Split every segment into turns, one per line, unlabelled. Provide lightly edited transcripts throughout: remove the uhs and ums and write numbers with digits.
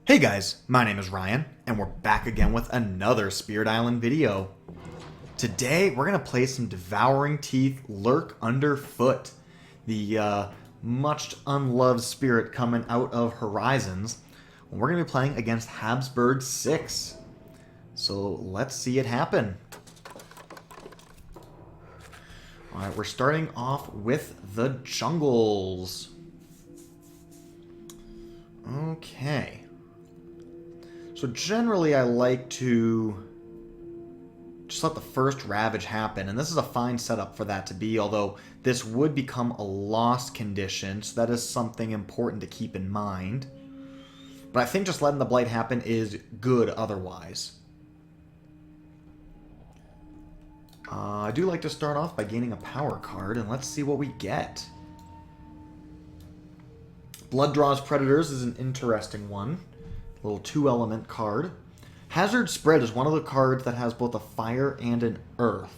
Hey guys, my name is Ryan, and we're back again with another Spirit Island video. Today, we're going to play some Devouring Teeth Lurk Underfoot, the much unloved spirit coming out of Horizons. We're going to be playing against Habsburg 6. So let's see it happen. Alright, we're starting off with the jungles. Okay. So generally I like to just let the first Ravage happen, and this is a fine setup for that to be, although this would become a lost condition, so that is something important to keep in mind. But I think just letting the Blight happen is good otherwise. I do like to start off by gaining a power card, and let's see what we get. Blood Draws Predators is an interesting one. A little 2-element card. Hazard Spread is one of the cards that has both a fire and an earth.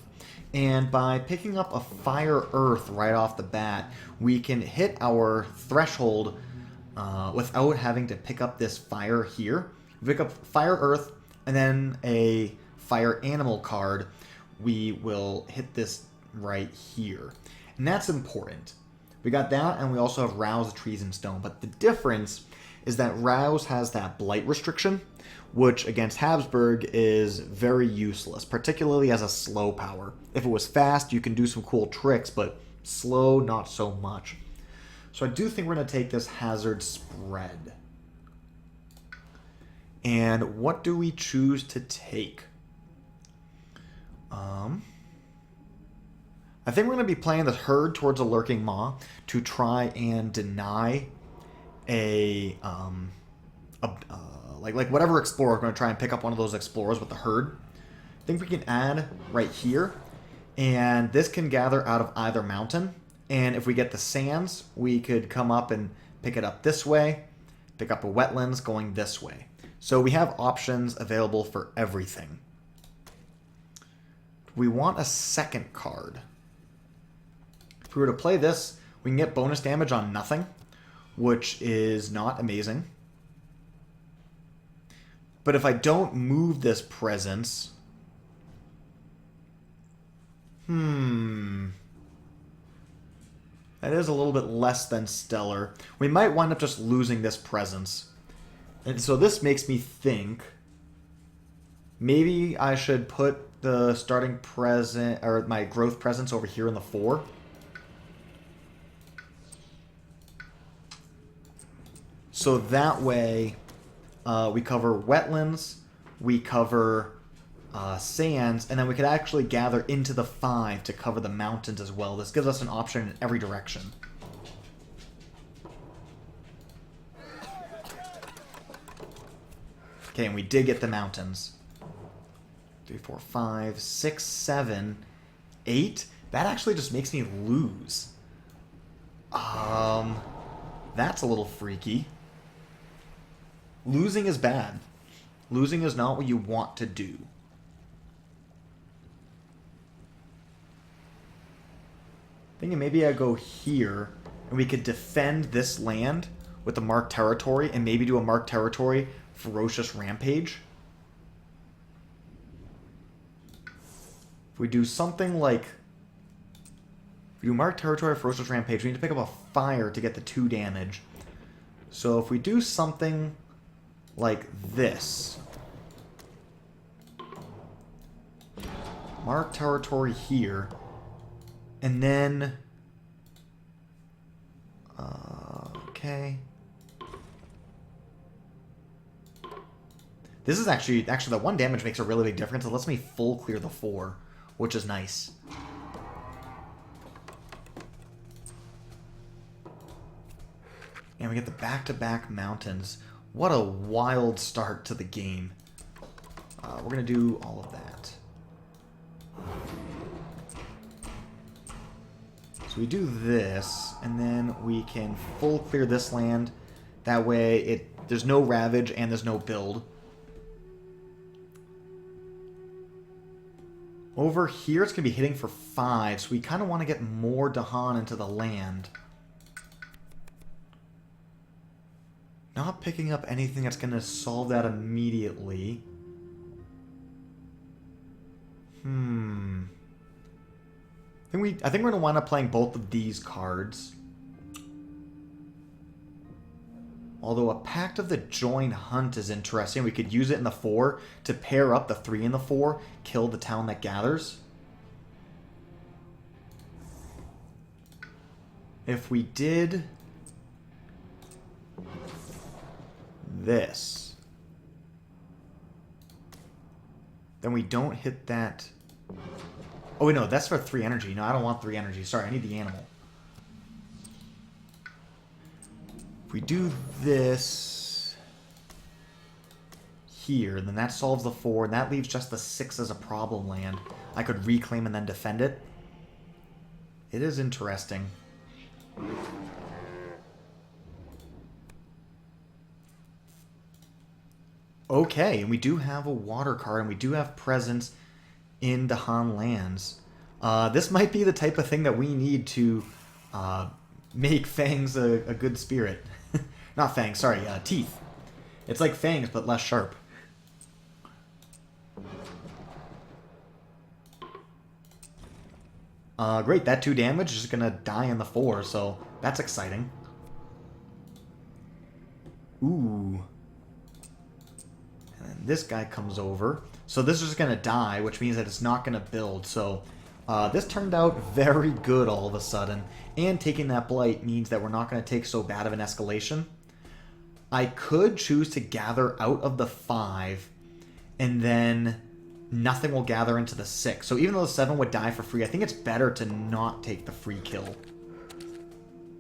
And by picking up a fire earth right off the bat, we can hit our threshold without having to pick up this fire here. We pick up fire earth and then a fire animal card. We will hit this right here. And that's important. We got that, and we also have Rouse, Trees, and Stone. But the difference is that Rouse has that blight restriction, which against Habsburg is very useless, particularly as a slow power. If it was fast, you can do some cool tricks, but slow, not so much. So I do think we're going to take this Hazard Spread. And what do we choose to take? I think we're going to be playing the Herd towards a Lurking Maw to try and deny like whatever explorer. We're going to try and pick up one of those explorers with the Herd. I think we can add right here, and this can gather out of either mountain. And if we get the sands, we could come up and pick it up this way, pick up a wetlands going this way. So we have options available for everything. We want a second card. If we were to play this, we can get bonus damage on nothing, which is not amazing. But if I don't move this presence... That is a little bit less than stellar. We might wind up just losing this presence. And so this makes me think... maybe I should put the starting present, or my growth presence over here in the 4. So that way, we cover wetlands, we cover sands, and then we could actually gather into the 5 to cover the mountains as well. This gives us an option in every direction. Okay, and we did get the mountains. 3, 4, 5, 6, 7, 8. That actually just makes me lose. That's a little freaky. Losing is bad. Losing is not what you want to do. Thinking maybe I go here, and we could defend this land with the marked territory, and maybe do a marked territory Ferocious Rampage. If we do something like... if we do marked territory Ferocious Rampage, we need to pick up a fire to get the 2 damage. So if we do something like this. Mark territory here. And then... okay. This is actually the 1 damage makes a really big difference. It lets me full clear the 4, which is nice. And we get the back-to-back mountains. What a wild start to the game. We're going to do all of that. So we do this, and then we can full clear this land. That way there's no Ravage and there's no build. Over here it's going to be hitting for 5, so we kind of want to get more Dahan into the land. Not picking up anything that's going to solve that immediately. I think we're going to wind up playing both of these cards. Although a Pact of the Join Hunt is interesting. We could use it in the 4 to pair up the 3 and the 4, kill the town that gathers. If we did this, then we don't hit that. Oh, wait, no, that's for 3 energy. No, I don't want 3 energy. Sorry, I need the animal. If we do this here, then that solves the 4, and that leaves just the 6 as a problem land. I could reclaim and then defend it. It is interesting. Okay, and we do have a water card, and we do have presence in Dahan lands. This might be the type of thing that we need to make Fangs a good spirit. Not Fangs, sorry, Teeth. It's like Fangs, but less sharp. Great, that 2 damage is going to die in the 4, so that's exciting. Ooh. And then this guy comes over. So this is just going to die, which means that it's not going to build. So this turned out very good all of a sudden. And taking that blight means that we're not going to take so bad of an escalation. I could choose to gather out of the 5, and then nothing will gather into the 6. So even though the 7 would die for free, I think it's better to not take the free kill.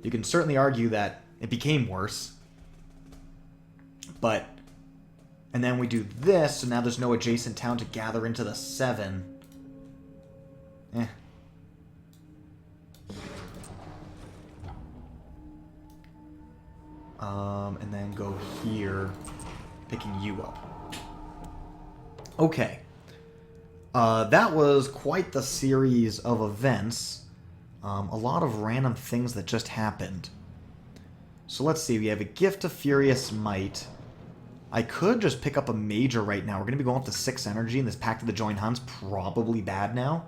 You can certainly argue that it became worse. But, and then we do this, so now there's no adjacent town to gather into the 7. And then go here, picking you up. Okay. That was quite the series of events. A lot of random things that just happened. So let's see, we have a Gift of Furious Might. I could just pick up a major right now. We're going to be going up to 6 energy, and this Pact of the Join Hunt's probably bad now.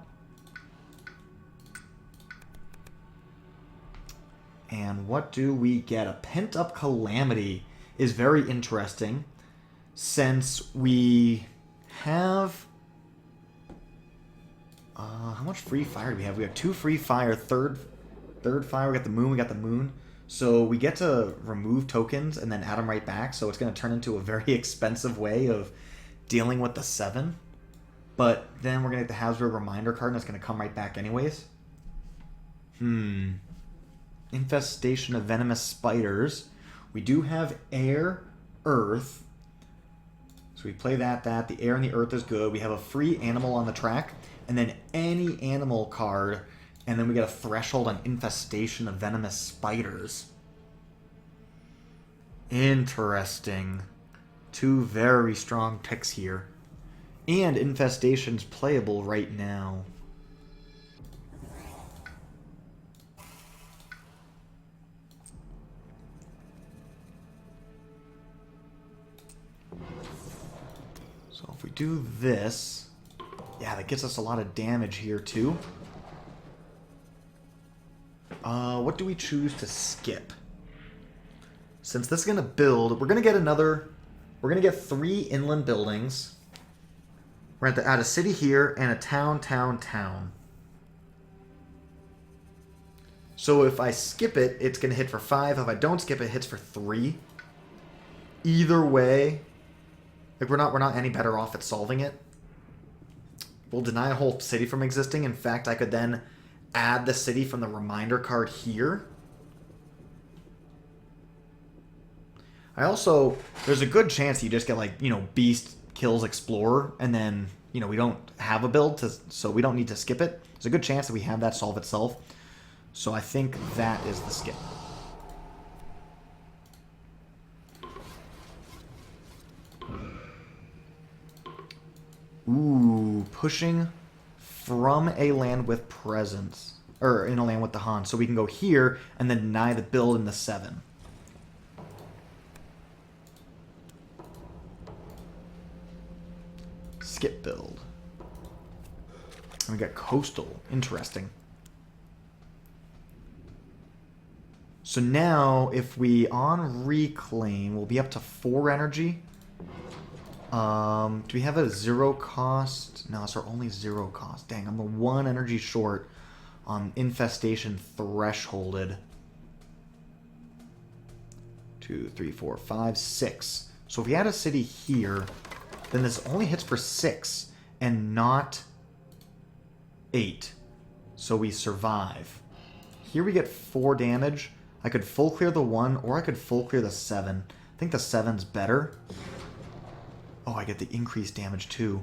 And what do we get? A Pent-Up Calamity is very interesting, since we have... how much free fire do we have? We have 2 free fire, third fire, we got the moon. So we get to remove tokens and then add them right back, so it's going to turn into a very expensive way of dealing with the 7. But then we're going to get the Habsburg Reminder card, and it's going to come right back anyways. Infestation of Venomous Spiders. We do have Air, Earth. So we play that. The Air and the Earth is good. We have a free animal on the track, and then any animal card, and then we get a threshold on Infestation of Venomous Spiders. Interesting. 2 very strong ticks here. And Infestation's playable right now. So if we do this... Yeah, that gets us a lot of damage here, too. What do we choose to skip? Since this is going to build, we're going to get another... We're going to get 3 inland buildings. We're going to add a city here and a town. So if I skip it, it's going to hit for 5. If I don't skip it, it hits for 3. Either way, like we're not any better off at solving it. We'll deny a whole city from existing. In fact, I could then add the city from the reminder card here. I also, there's a good chance you just get like, Beast kills Explorer, and then, we don't have a build, so we don't need to skip it. There's a good chance that we have that solve itself. So I think that is the skip. Ooh, pushing from a land with presence. Or in a land with the Han. So we can go here and then deny the build in the 7. Skip build. And we got coastal. Interesting. So now, if we on reclaim, we'll be up to 4 energy. Do we have a 0 cost? No, it's our only 0 cost. Dang, I'm the 1 energy short on infestation thresholded. 2, 3, 4, 5, 6. So if we had a city here, then this only hits for 6 and not 8. So we survive. Here we get 4 damage. I could full clear the 1, or I could full clear the 7. I think the 7's better. Oh, I get the increased damage too.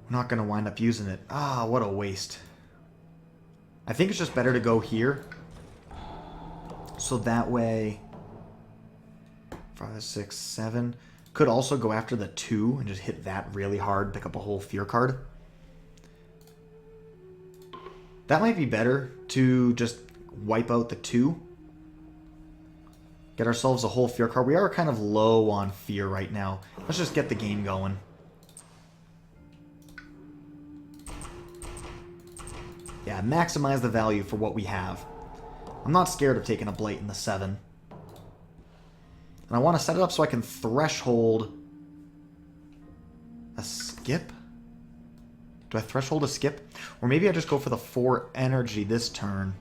I'm not going to wind up using it. Ah, what a waste. I think it's just better to go here. So that way... 5, 6, 7. Could also go after the 2 and just hit that really hard. Pick up a whole fear card. That might be better to just wipe out the 2. Get ourselves a whole fear card. We are kind of low on fear right now. Let's just get the game going. Yeah, maximize the value for what we have. I'm not scared of taking a blight in the 7. And I want to set it up so I can threshold a skip? Do I threshold a skip? Or maybe I just go for the 4 energy this turn.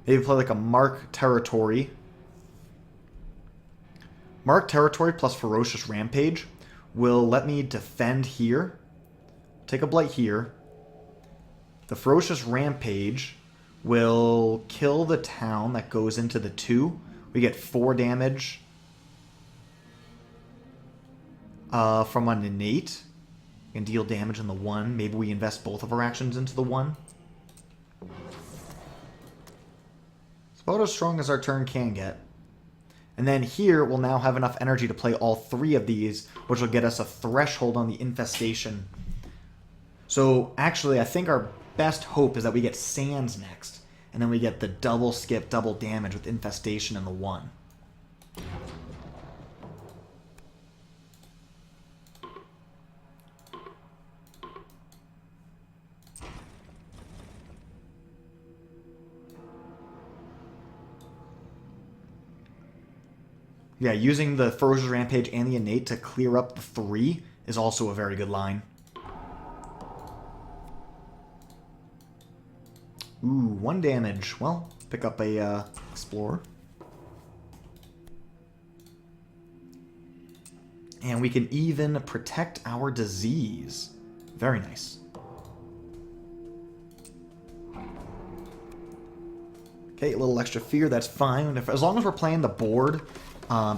Maybe play like a Mark Territory. Mark Territory plus Ferocious Rampage will let me defend here. Take a blight here. The Ferocious Rampage will kill the town that goes into the 2. We get 4 damage from an innate. We can deal damage in the 1. Maybe we invest both of our actions into the 1. It's about as strong as our turn can get. And then here, we'll now have enough energy to play all 3 of these, which will get us a threshold on the infestation. So, actually, I think our best hope is that we get Sands next. And then we get the double skip, double damage with infestation in the 1. Yeah, using the Ferocious Rampage and the Innate to clear up the 3 is also a very good line. Ooh, 1 damage. Well, pick up a Explorer. And we can even protect our disease. Very nice. Okay, a little extra fear, that's fine. As long as we're playing the board...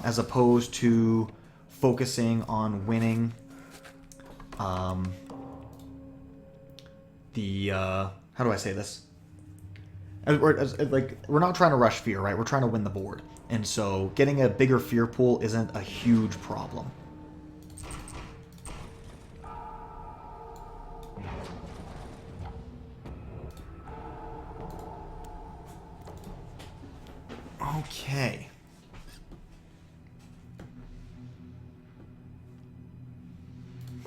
as opposed to focusing on winning how do I say this? We're not trying to rush fear, right? We're trying to win the board. And so getting a bigger fear pool isn't a huge problem. Okay.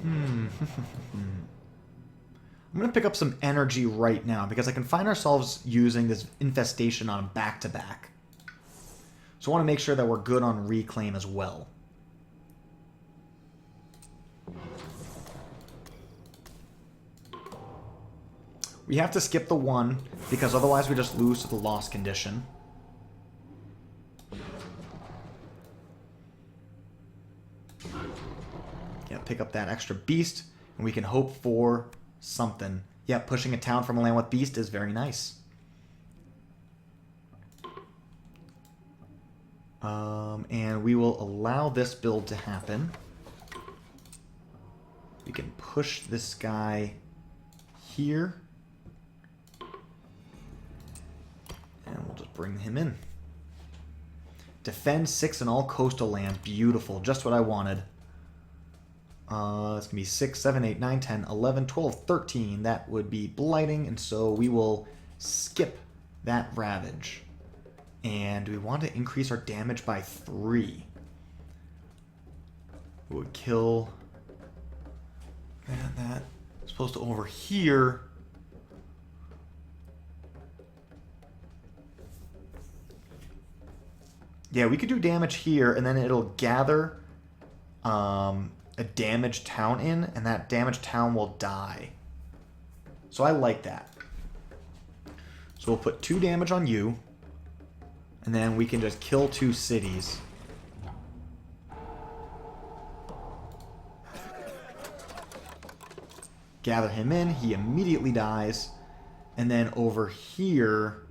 I'm going to pick up some energy right now because I can find ourselves using this infestation on back-to-back. So I want to make sure that we're good on reclaim as well. We have to skip the 1 because otherwise we just lose to the loss condition. Yeah, pick up that extra beast, and we can hope for something. Yeah, pushing a town from a land with beast is very nice. And we will allow this build to happen. We can push this guy here. And we'll just bring him in. Defend 6 in all coastal land. Beautiful. Just what I wanted. It's going to be 6, 7, 8, 9, 10, 11, 12, 13. That would be blighting, and so we will skip that Ravage. And we want to increase our damage by 3. It would kill that. It's supposed to over here. Yeah, we could do damage here, and then it'll gather a damaged town in, and that damaged town will die. So I like that. So we'll put 2 damage on you, and then we can just kill 2 cities. Gather him in, he immediately dies. And then over here,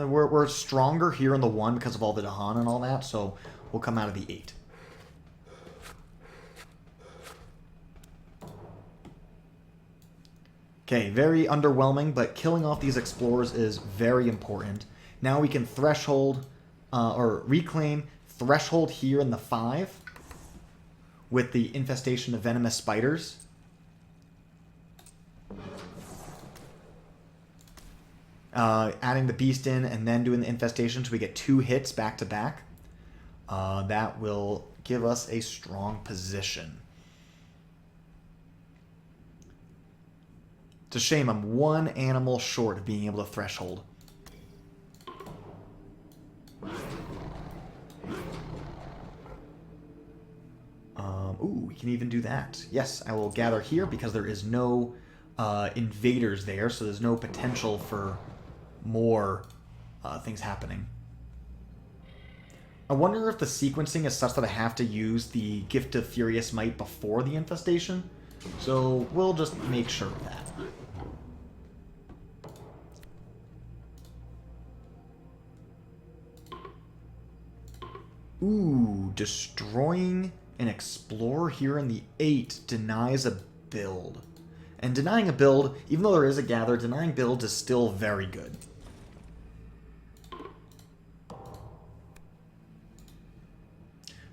we're stronger here in the 1 because of all the Dahan and all that, so we'll come out of the 8. Okay, very underwhelming, but killing off these explorers is very important. Now we can threshold, or reclaim threshold here in the 5 with the infestation of venomous spiders. Adding the beast in and then doing the infestation so we get 2 hits back to back. That will give us a strong position. It's a shame I'm 1 animal short of being able to threshold. Ooh, we can even do that. Yes, I will gather here because there is no invaders there, so there's no potential for more things happening. I wonder if the sequencing is such that I have to use the Gift of Furious Might before the infestation. So we'll just make sure of that. Ooh, destroying an explorer here in the 8 denies a build. And denying a build, even though there is a gather, denying builds is still very good.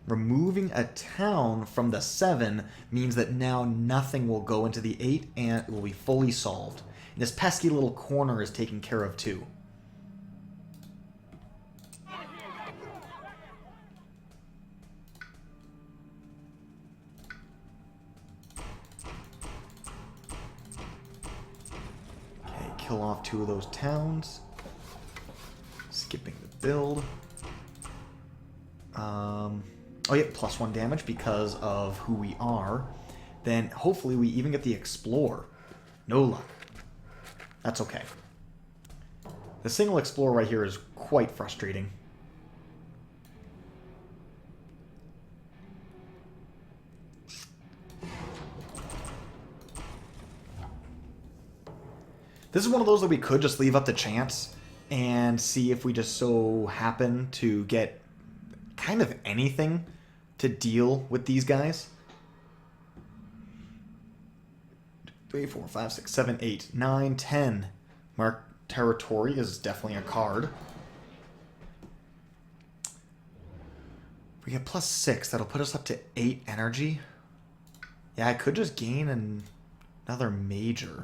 Removing a town from the 7 means that now nothing will go into the 8 and it will be fully solved. And this pesky little corner is taken care of too. Kill off 2 of those towns. Skipping the build. Oh yeah, +1 damage because of who we are. Then hopefully we even get the Explorer. No luck. That's okay. The single Explorer right here is quite frustrating. This is one of those that we could just leave up to chance and see if we just so happen to get kind of anything to deal with these guys. 3, 4, 5, 6, 7, 8, 9, 10. Mark Territory is definitely a card. If we get +6, that'll put us up to 8 energy. Yeah, I could just gain another major.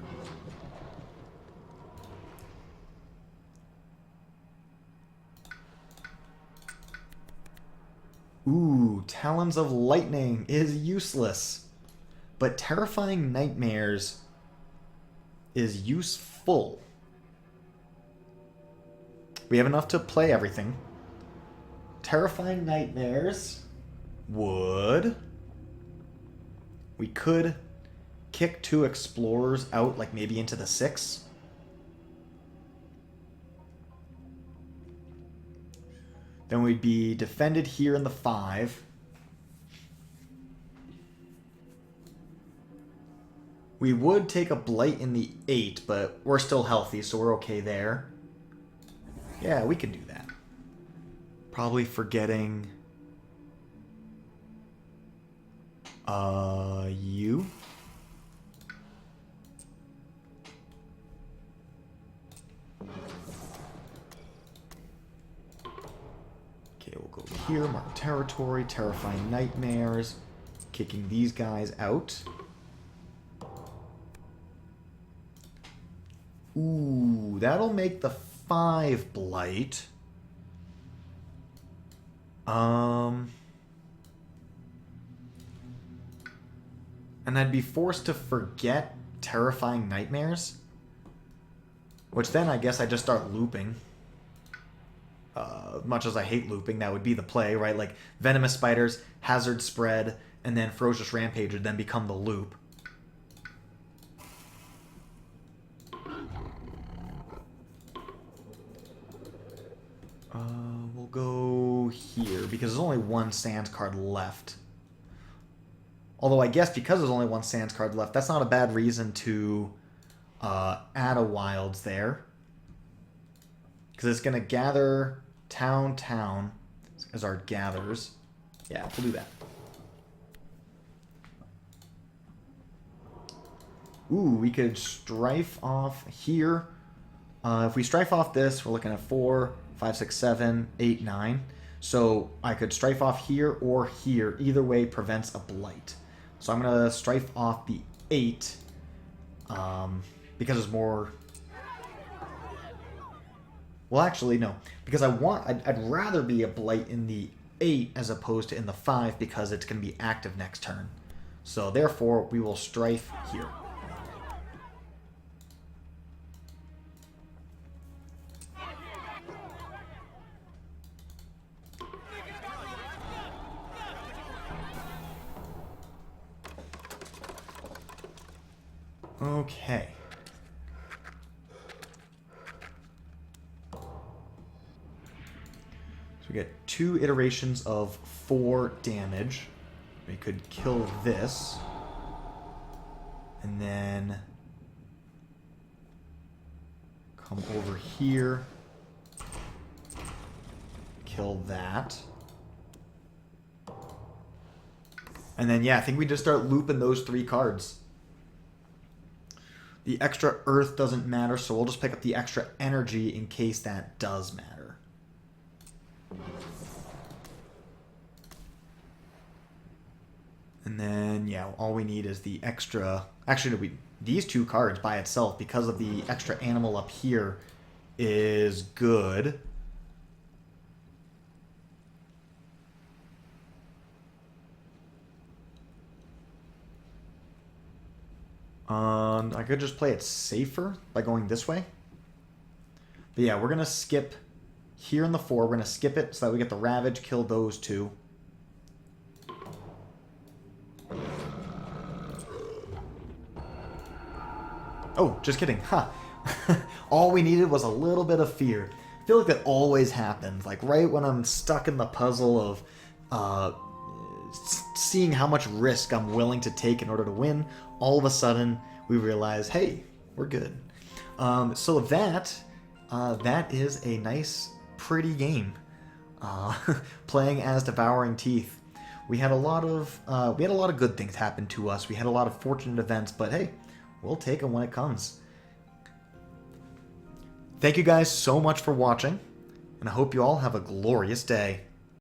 Ooh, Talons of Lightning is useless. But Terrifying Nightmares is useful. We have enough to play everything. Terrifying Nightmares would... We could kick 2 Explorers out, like maybe into the 6. Then we'd be defended here in the 5. We would take a Blight in the 8, but we're still healthy, so we're okay there. Yeah, we can do that. Probably forgetting... you? We'll go here, mark territory, Terrifying Nightmares, kicking these guys out. Ooh, that'll make the 5 blight. And I'd be forced to forget Terrifying Nightmares. Which then I guess I just start looping. Much as I hate looping, that would be the play, right? Like Venomous Spiders, Hazard Spread, and then Ferocious Rampage would then become the loop. We'll go here, because there's only one Sands card left. Although I guess because there's only one Sands card left, that's not a bad reason to add a Wilds there. Because it's going to gather town as our gathers. Yeah, we'll do that. Ooh, we could strife off here. If we strife off this, we're looking at 4, 5, 6, 7, 8, 9. So I could strife off here or here. Either way prevents a blight. So I'm going to strife off the 8 because it's more... Well, actually, no. Because I'd rather be a blight in the 8 as opposed to in the 5 because it's going to be active next turn. So therefore, we will strife here. Okay. So we get 2 iterations of 4 damage. We could kill this. And then come over here. Kill that. And then, yeah, I think we just start looping those 3 cards. The extra earth doesn't matter, so we'll just pick up the extra energy in case that does matter. And then, yeah, all we need is the extra... Actually, these 2 cards by itself, because of the extra animal up here, is good. I could just play it safer by going this way. But yeah, we're going to skip here in the 4. We're going to skip it so that we get the Ravage, kill those 2. Oh, just kidding. Huh. All we needed was a little bit of fear. I feel like that always happens. Like right when I'm stuck in the puzzle of seeing how much risk I'm willing to take in order to win, all of a sudden we realize, hey, we're good. So that is a nice, pretty game. Playing as Devouring Teeth. We had a lot of good things happen to us. We had a lot of fortunate events, but hey, we'll take them when it comes. Thank you guys so much for watching, and I hope you all have a glorious day.